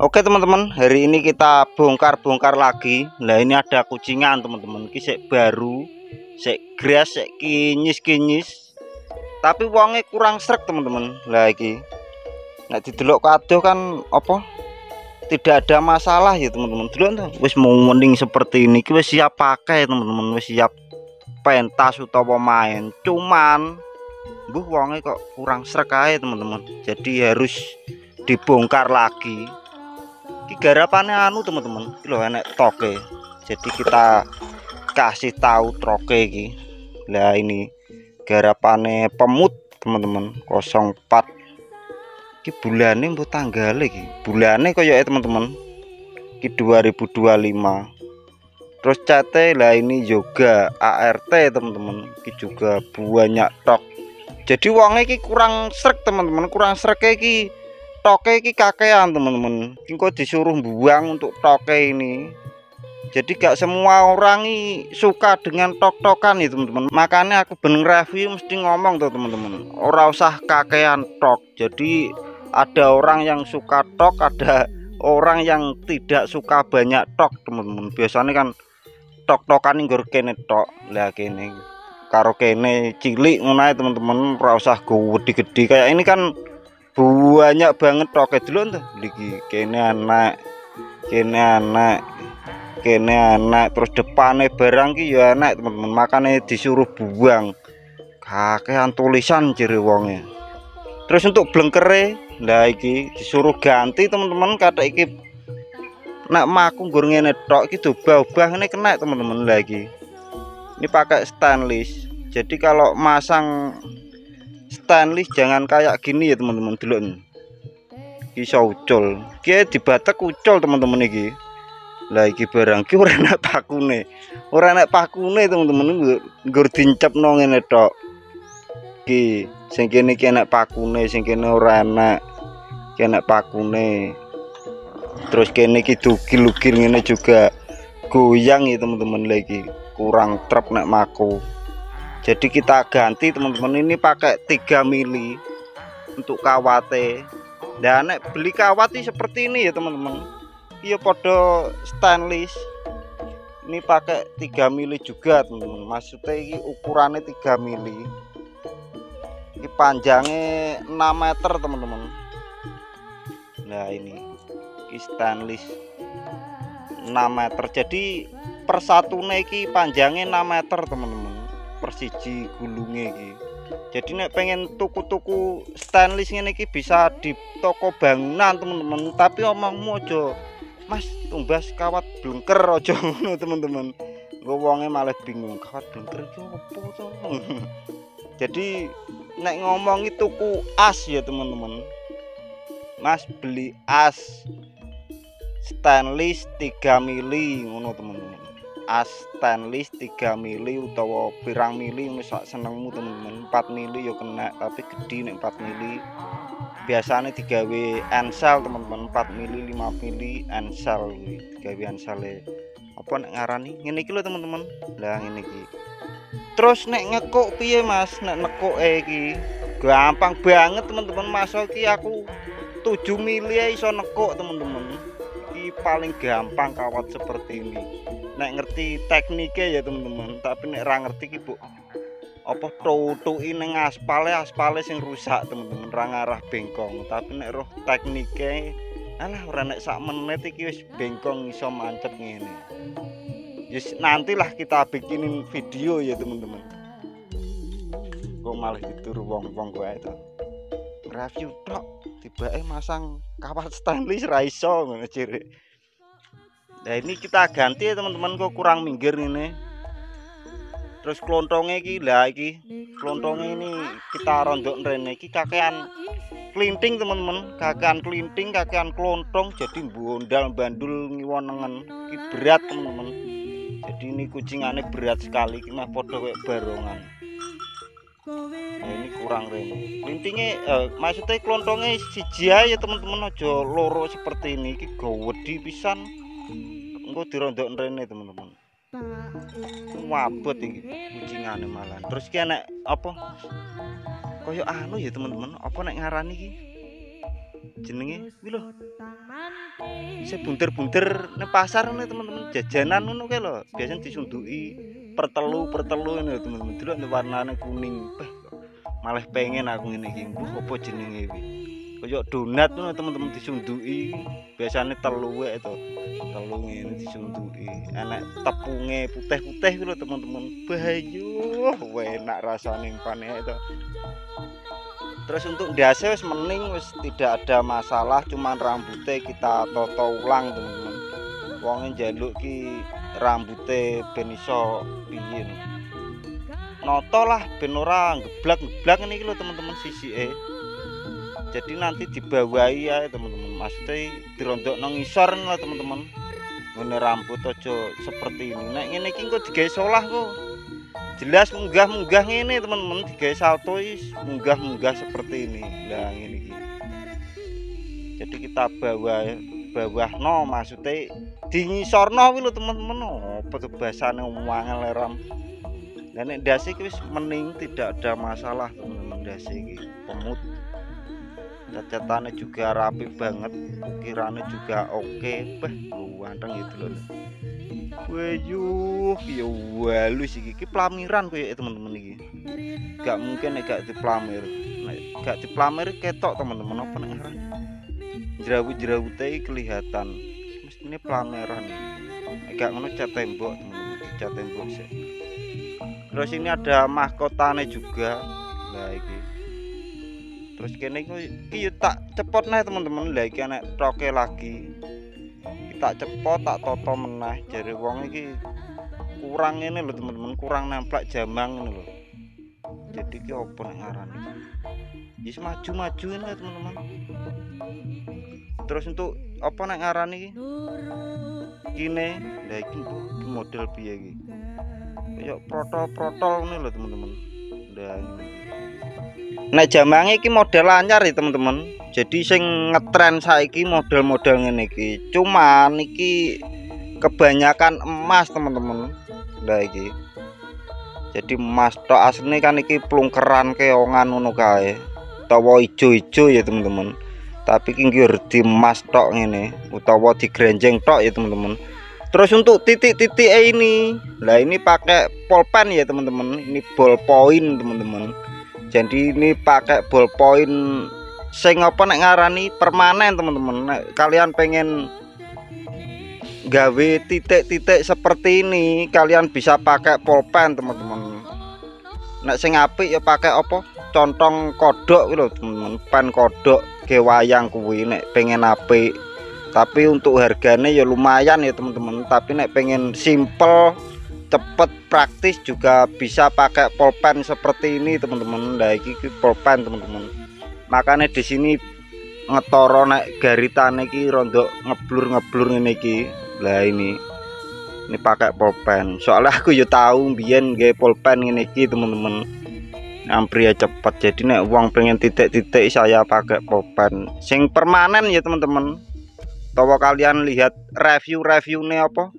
Oke teman-teman, hari ini kita bongkar-bongkar lagi. Nah ini ada kucingan teman-teman, ini sek baru, sek gras, sek kinyis-kinyis. Tapi wongnya kurang srek teman-teman. Lah iki, nek didelok kado kan apa? Tidak ada masalah ya teman-teman. Delok tuh, wis mau mending seperti ini, wis siap pakai teman-teman, wis siap pentas utawa main. Cuman, buh wongnya kok kurang srek aja teman-teman. Jadi harus dibongkar lagi. Garapannya anu teman-teman, lho enek toke. Jadi kita kasih tahu troke iki. Lah ini garapannya pemut teman-teman 04. Iki bulane mbok tanggal iki. Bulane koyo teman-teman. Iki 2025. Terus cate lah ini juga ART teman-teman. Iki juga banyak tok. Jadi wonge iki kurang srek teman-teman, kurang srek iki. Toke iki kakean teman-teman. Kok disuruh buang untuk toke ini. Jadi gak semua orang suka dengan tok-tokan itu teman-teman. Makanya aku bener review mesti ngomong tuh teman-teman. Ora usah kakean tok. Jadi ada orang yang suka tok, ada orang yang tidak suka banyak tok teman-teman. Biasanya kan tok-tokan nggur kene tok. Lah kene karo kene cilik ngono ae teman-teman. Ora usah gede-gede kayak ini kan banyak banget toke dulu tuh lagi kene anak terus depannya barang ki ya anak teman-teman, makanya disuruh buang kakean tulisan ciri wongnya. Terus untuk blengkere lah iki disuruh ganti teman-teman, kata iki nak maku nggur ngene tok iki dobah-obah ngene kena teman-teman. Lagi ini pakai stainless, jadi kalau masang stainless jangan kayak gini ya teman-teman. Dulu bisa ucul ki dibatek ucul teman-teman iki. Lah iki barang ki ora enak pakune teman-teman, nggur dincepno ngene tok ki. Sing kene iki enak pakune, sing kene ora enak, ki enak pakune. Terus kene iki dugil-ugil ngene juga goyang ya teman-teman. Lagi kurang trep nek maku. Jadi kita ganti teman-teman, ini pakai 3 mili untuk kawate. Dan nek beli kawat seperti ini ya teman-teman. Iya podo stainless. Ini pakai 3 mili juga teman-teman. Maksudnya ini ukurannya 3 mili. Ini panjangnya 6 meter teman-teman. Nah ini stainless 6 meter. Jadi persatunya ini panjangnya 6 meter teman-teman. Persiji gulungnya iki. Jadi nek pengen tuku-tuku stainless ngene iki bisa di toko bangunan teman-teman. Tapi omongmu aja, Mas tumbas kawat blengker aja ngono teman-teman. Engko wonge malah bingung kawat blengker iki opo to. Jadi nek ngomongi tuku as ya teman-teman. Mas beli as stainless 3 mili ngono teman-teman. As stainless 3 mili utawa pirang mili sak senengmu teman-teman. 4 mili ya kena, tapi gede nek 4 mili. Biasanya digawe ensel teman-teman, 4 mili 5 mili ensel digawe ensele. Apa nek ngarani? Ngene iki lho teman-teman. Lah ngene iki. Terus nek ngekuk piye Mas? Nek nekuke iki gampang banget teman-teman. Masuk iki aku 7 mili iso nekuk teman-teman. Iki paling gampang kawat seperti ini. Nek ngerti tekniknya ya teman-teman, tapi nek ra ngerti ki Bu apa tutuki ning aspale sing rusak teman-teman, ra ngarah bengkong. Tapi nek roh tekniknya alah ora nek sak menit iki wis bengkong iso mancep ngene. Yes, nantilah kita bikinin video ya teman-teman. Kok malah dituru wong-wong wae to. Review tok tibake masang kawat stainless ra iso ngono ciri. Nah ini kita ganti ya teman-teman, kok kurang minggir ini. Terus klontongnya iki, lah iki klontongnya ini kita rondok rene iki kakean klinting teman-teman, kakean klinting, kakean klontong, jadi bondal bandul ngiwonengen. Iki berat teman-teman. Jadi ini kucingannya berat sekali, iki mah padha kayak barongan. Nah ini kurang rene. Klintingnya maksudnya klontongnya siji ae ya teman-teman, aja loro seperti ini. Iki gawedi pisan. Engko dirondok rene teman-teman. Wabot iki kucingane malah. Terus ki enek apa? Koyo anu ya teman-teman, apa nek ngarani iki? Jenenge iki lho. sebunter-bunter ning pasar ngene teman-teman, jajanan ngono kae lho, biasanya disunduki pertelu ngene teman-teman. Delok warnane kuning. Malah pengen aku ngene iki. Apa jenenge iki? Kaya donat ngono teman-teman disunduki. Biasane telu wae to. Telu ngene disunduki. Enak tepunge putih-putih ku lho teman-teman. Bayu, enak rasane panek to. Terus untuk ndase wis mending, wis tidak ada masalah, cuman rambutnya kita toto ulang teman-teman. Wonge njaluk ki rambutnya ben iso piye. Noto lah ben ora geblak-geblak ngene iki lho teman-teman sisike. Jadi nanti dibawahi ya teman-teman. Maksudnya dirondokno ngisor lho teman-teman. Ngene rambut aja seperti ini. Nek ngene iki engko digawe solah kok. Jelas munggah-munggah ngene teman-teman, digawe salto munggah-munggah seperti ini. Lah ngene iki. Jadi kita bawahno maksudnya dingisorno kuwi lho teman-teman. Apa tuh bahasane angel ram. Lah nek ndase iki wis mending, tidak ada masalah teman-teman. Ndase iki pemut. Cacatane juga rapi banget, ukirannya juga oke. Ganteng gitu loh. Wayuh, ya walus iki pelamiran koyo teman-teman iki. Gak mungkin nek gak diplamir. Nek gak diplamir ketok teman-teman apa nek ngaran. Jerawut-jerawute kelihatan. Mestine plamiran. Nek gak ngono cat tembok teman-teman, cat tembok sih. Terus ini ada mahkotane juga. Lah iki. Terus kene iki tak cepot nih teman-teman. Lah iki nek toke lagi. Tak cepot tak toto meneh jare wong iki kurang ini lho teman-teman, kurang nemplak jamang ini lho. Jadi ki opo nek ngarani wis maju-maju ini teman-teman. Terus untuk apa nek ngarani iki kine lha iki model piye iki kayak protol-protol ini lho teman-teman. Lah nek jamange iki model anyar ya teman-teman. Jadi sing ngetren saiki model-model ngene iki. Cuman iki kebanyakan emas, teman-teman. Lah iki. Jadi emas tok asline kan iki plungkeran keongan ngono kae. Utawa ijo-ijo ya, teman-teman. Tapi iki nggih di emas tok ngene, utawa digrenjeng tok ya, teman-teman. Terus untuk titik-titik ini, lah ini pakai pulpen ya, teman-teman. Ini ballpoint, teman-teman. Jadi ini pakai ballpoint sing apa nek ngarani permanen teman-teman. Nek kalian pengen gawe titik-titik seperti ini, kalian bisa pakai pulpen teman-teman. Nek sing apik ya pakai apa? Contong kodok gitu loh teman-teman. Pen kodok ke wayang kuwi nek pengen apik. Tapi untuk harganya ya lumayan ya teman-teman. Tapi nek pengen simple, cepet, praktis juga bisa pakai pulpen seperti ini teman-teman. Nah iki pulpen teman-teman. Makanya di sini ngetoro nek garitane iki rondok ngeblur-ngeblur ngene iki. Lah ini pakai pulpen. Soalnya aku ya tahu biyen nggih pulpen ngene iki teman-teman. Ampri ya cepet. Jadi nek wong pengen titik-titik saya pakai pulpen sing permanen ya teman-teman. Tawa kalian lihat review-reviewne apa?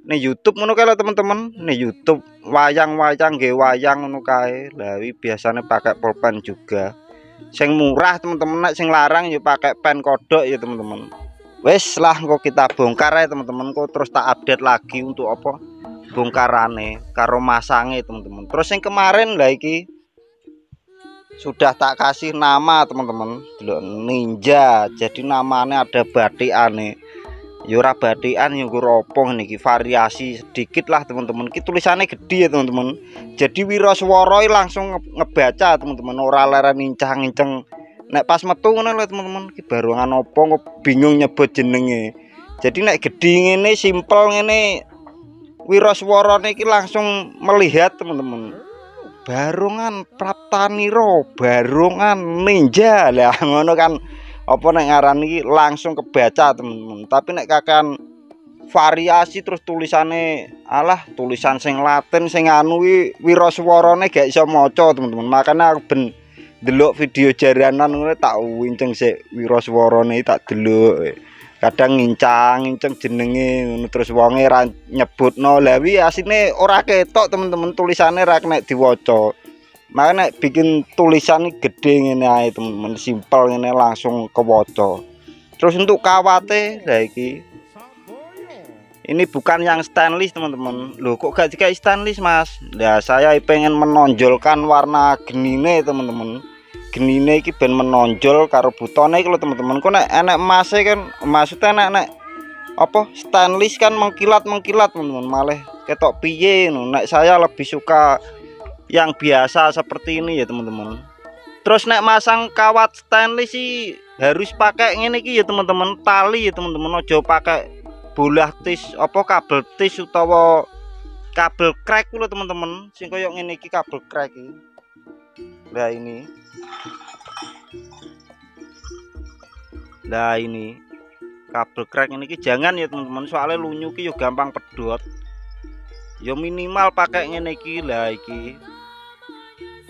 Nih YouTube ngono kae lho teman-teman. Nih YouTube wayang-wayang nggih wayang ngono kae. Lah biasanya pakai pulpen juga. Sing murah teman-teman, nek sing larang ya pakai pen kodok ya teman-teman. Wes lah kok kita bongkar ya teman-teman, kok terus tak update lagi untuk apa bongkarane karo masange teman-teman. Terus yang kemarin lah iki sudah tak kasih nama teman-teman, Ninja. Jadi namanya ada batikane. Ya ora batikan ya ropong niki, variasi sedikit lah teman-teman. Ki tulisannya gede ya teman-teman. Jadi wiraswara langsung ngebaca teman-teman, ora leren nincang-ninceng. Nek pas metu ngono lho teman-teman, ki barongan opo kok bingung nyebut jenenge. Jadi nek gede ngene simpel ngene wiraswara niki langsung melihat teman-teman. Barongan Praptaniro, barongan Ninja. Lah ngono kan apa nek ngaran iki langsung kebaca teman-teman. Tapi nek kakan variasi terus tulisane alah tulisan sing Latin sing anu iki wiraswarane gak iso maca teman-teman. Makanya aku ben delok video jaranan ngono tak winceng sik wiraswarane tak delok. Kadang ngincang-nginceng jenenge ngono terus wonge ra nyebutno. Lah wi asine ora ketok teman-teman, tulisane ra nek diwaca. Makanya bikin tulisan gede ngene ae teman-teman, simpel ngene langsung kewaca. Terus untuk kawate, nah iki ini bukan yang stainless teman-teman. Loh kok gak dikai stainless mas? Nah saya pengen menonjolkan warna genine teman-teman. Genine iki ben menonjol karo butone iki lho teman-teman. Kok nek enek emasnya kan, maksudnya nek apa stainless kan mengkilat teman-teman, malah ketok piye no. Nek saya lebih suka yang biasa seperti ini ya teman-teman. Terus nek masang kawat stainless sih harus pakai ngene iki ya teman-teman, tali ya teman-teman, aja pakai bolah tis apa kabel tis utawa kabel krek lho teman-teman, sing koyo ngene iki kabel krek iki. Nah ini. Nah ini kabel krek ini jangan ya teman-teman, soalnya lunyu ki yo gampang pedot. Yo minimal pakai ngene iki lah iki.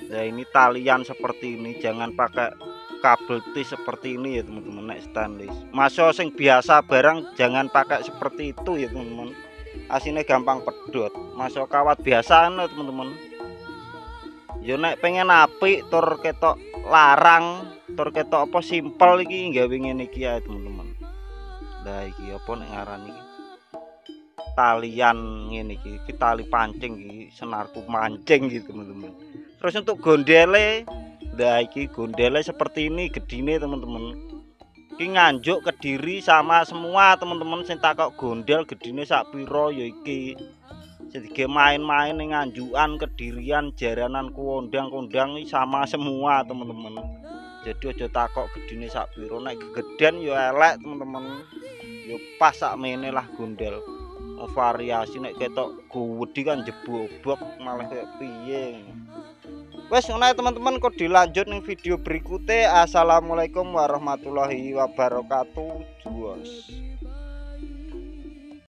Nah ini talian seperti ini, jangan pakai kabel tis seperti ini ya teman-teman nek stainless. Masuk sing biasa barang jangan pakai seperti itu ya teman-teman. Asine gampang pedot. Masuk kawat biasa no teman-teman. Yo nek pengen apik tur ketok larang, tur ketok apa simpel iki gawe ngene iki ya teman-teman. Lah iki apa nek ngaran iki? Talian ngene iki, tali pancing iki, senarku mancing gitu teman-teman. Terus untuk gondele, nah iki gondele seperti ini gedine teman-teman. Iki nganjuk Kediri sama semua teman-teman sing takok gondel gedine sak pira ya iki. Sedike main-main ning Nganjukan, Kedirian, Jaranan, Kondang sama semua teman-teman. Jadi aja takok gedine sak pira, nek gegeden ya elek teman-teman. Ya pas sak mene lah gondel. Variasi nek ketok gede kan jebobok malah kayak piye. Wes ngono teman-teman, kok dilanjut ning video berikutnya. Assalamualaikum warahmatullahi wabarakatuh. Juos.